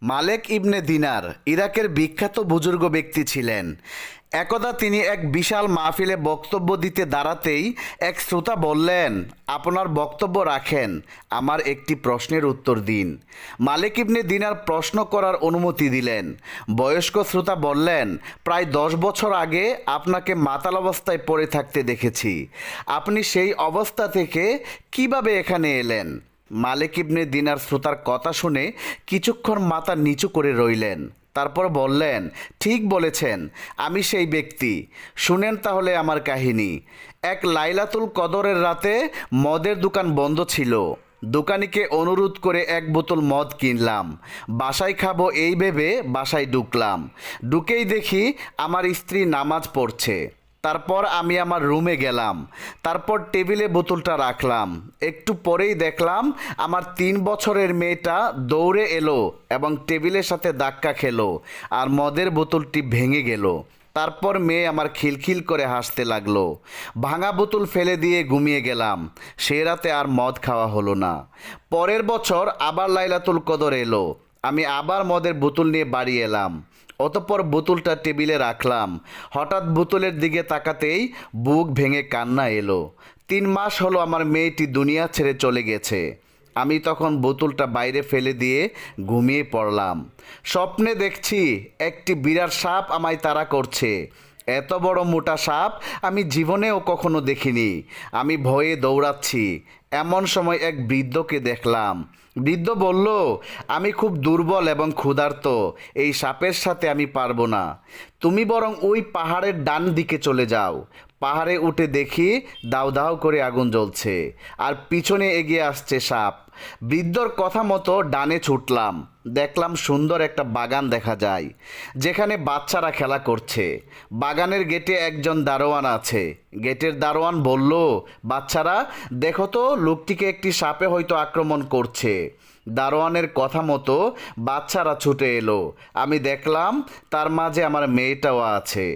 মালেক ইবনে দিনার ইরাকের বিখ্যাত বুজুর্গ ব্যক্তি ছিলেন। একদা তিনি এক বিশাল মাহফিলে বক্তব্য দিতে দাঁড়াতেই এক শ্রোতা বললেন, আপনার বক্তব্য রাখেন, আমার একটি প্রশ্নের উত্তর দিন। মালেক ইবনে দিনার প্রশ্ন করার অনুমতি দিলেন। বয়স্ক শ্রোতা বললেন, প্রায় 10 বছর আগে আপনাকে মাতাল অবস্থায় পড়ে থাকতে দেখেছি। আপনি সেই অবস্থা থেকে কিভাবে এখানে এলেন? মালেক ইবনে দিনার শ্রোতার কথা শুনে কিছুক্ষণ মাথা নিচু করে রইলেন। তারপর বললেন, ঠিক বলেছেন, আমি সেই ব্যক্তি। শুনেন তাহলে আমার কাহিনী। এক লাইলাতুল কদরের রাতে মদের দোকান বন্ধ ছিল। দোকানিকে অনুরোধ করে এক বোতল মদ কিনলাম। বাসায় খাবো এই ভেবে বাসায় ঢুকলাম। ঢুকেই দেখি আমার স্ত্রী নামাজ পড়ছে। তারপর আমি আমার রুমে গেলাম। তারপর টেবিলে বোতলটা রাখলাম। একটু পরেই দেখলাম আমার 3 বছরের মেয়েটা দৌড়ে এলো এবং টেবিলের সাথে ধাক্কা খেলো আর মদের বোতলটি ভেঙে গেল। তারপর মেয়ে আমার খিলখিল করে হাসতে লাগলো। ভাঙা বোতল ফেলে দিয়ে ঘুমিয়ে গেলাম। সে রাতে আর মদ খাওয়া হলো না। পরের বছর আবার লাইলাতুল কদর এলো। আমি আবার মদের বোতল নিয়ে বাড়ি এলাম। অতঃপর বোতলটা টেবিলে রাখলাম। হঠাৎ বোতলের দিকে তাকাতেই বুক ভেঙে কান্না এলো। 3 মাস হলো আমার মেয়েটি দুনিয়া ছেড়ে চলে গেছে। আমি তখন বোতলটা বাইরে ফেলে দিয়ে ঘুমিয়ে পড়লাম। স্বপ্নে দেখছি একটি বিরাট সাপ আমায় তাড়া করছে। এত বড় মোটা সাপ আমি জীবনেও কখনো দেখিনি। আমি ভয়ে দৌড়াচ্ছি। এমন সময় এক বৃদ্ধকে দেখলাম। বৃদ্ধ বলল, আমি খুব দুর্বল এবং ক্ষুধার্ত, এই সাপের সাথে আমি পারবো না। তুমি বরং ওই পাহাড়ের ডান দিকে চলে যাও। পাহাড়ে উঠে দেখি দাউ দাউ করে আগুন জ্বলছে আর পিছনে এগিয়ে আসছে সাপ। বৃদ্ধর কথা মতো ডানে ছুটলাম। দেখলাম সুন্দর একটা বাগান দেখা যায়, যেখানে বাচ্চারা খেলা করছে। বাগানের গেটে একজন দারোয়ান আছে। গেটের দারোয়ান বলল, বাচ্চারা দেখো তো, লোকটিকে একটি সাপে হয়তো আক্রমণ করছে। দারোয়ানের কথা মতো বাচ্চারা ছুটে এলো। আমি দেখলাম তার মাঝে আমার মেয়েটাও আছে।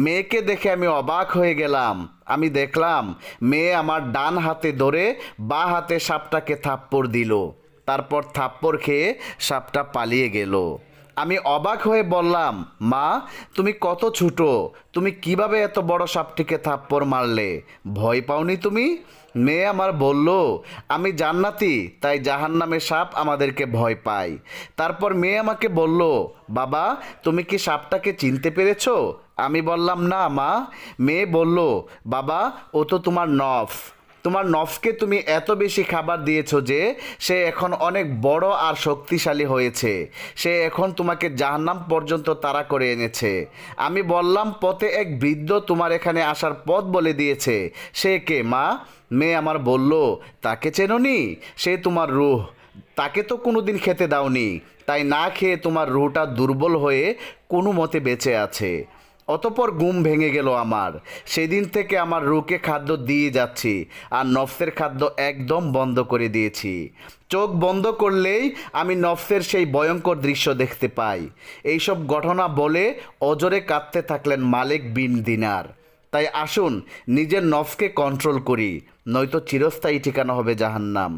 মেয়েকে দেখে আমি অবাক হয়ে গেলাম। আমি দেখলাম মেয়ে আমার ডান হাতে ধরে বাঁ হাতে সাপটাকে থাপ্পড় দিল। তারপর থাপ্পড় খেয়ে সাপটা পালিয়ে গেল। আমি অবাক হয়ে বললাম, মা, তুমি কত ছোট, তুমি কিভাবে এত বড় সাপটিকে থাপ্পড় মারলে? ভয় পাওনি তুমি? মেয়ে আমার বলল, আমি জান্নাতি, তাই জাহান্নামের সাপ আমাদেরকে ভয় পায়। তারপর মেয়ে আমাকে বলল, বাবা, তুমি কি সাপটাকে চিনতে পেরেছো? আমি বললাম, না মা। মেয়ে বলল, বাবা, ও তো তোমার নফস। তোমার নফসকে তুমি এত বেশি খাবার দিয়েছো যে সে এখন অনেক বড় আর শক্তিশালী হয়েছে। সে এখন তোমাকে জাহান্নাম পর্যন্ত তাড়া করে এনেছে। আমি বললাম, পথে এক বৃদ্ধ তোমার এখানে আসার পথ বলে দিয়েছে। সে কে মা? মেয়ে আমার বলল, তাকে চেনোনি? সে তোমার রূহ। তাকে তো কোনোদিন খেতে দাওনি, তাই না খেয়ে তোমার রূহটা দুর্বল হয়ে কোনো মতে বেঁচে আছে। অতঃপর ঘুম ভেঙে গেল আমার। সেদিন থেকে আমার রুকে খাদ্য দিয়ে যাচ্ছি আর নফসের খাদ্য একদম বন্ধ করে দিয়েছি। চোখ বন্ধ করলেই আমি নফসের সেই ভয়ঙ্কর দৃশ্য দেখতে পাই। এইসব ঘটনা বলে অজরে কাঁদতে থাকলেন মালেক বিন দিনার। তাই আসুন নিজের নফসকে কন্ট্রোল করি, নয়তো চিরস্থায়ী ঠিকানা হবে জাহান্নাম।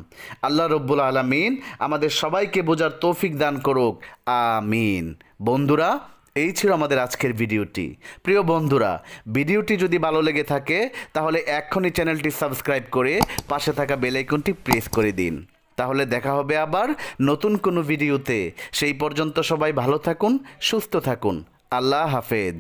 আল্লাহ রব্বুল আলামিন আমাদের সবাইকে বোঝার তৌফিক দান করুক, আমিন। বন্ধুরা, এই ছিল আমাদের আজকের ভিডিওটি। প্রিয় বন্ধুরা, ভিডিওটি যদি ভালো লেগে থাকে তাহলে এক্ষুনি চ্যানেলটি সাবস্ক্রাইব করে পাশে থাকা বেল আইকনটি প্রেস করে দিন। তাহলে দেখা হবে আবার নতুন কোনো ভিডিওতে। সেই পর্যন্ত সবাই ভালো থাকুন, সুস্থ থাকুন। আল্লাহ হাফেজ।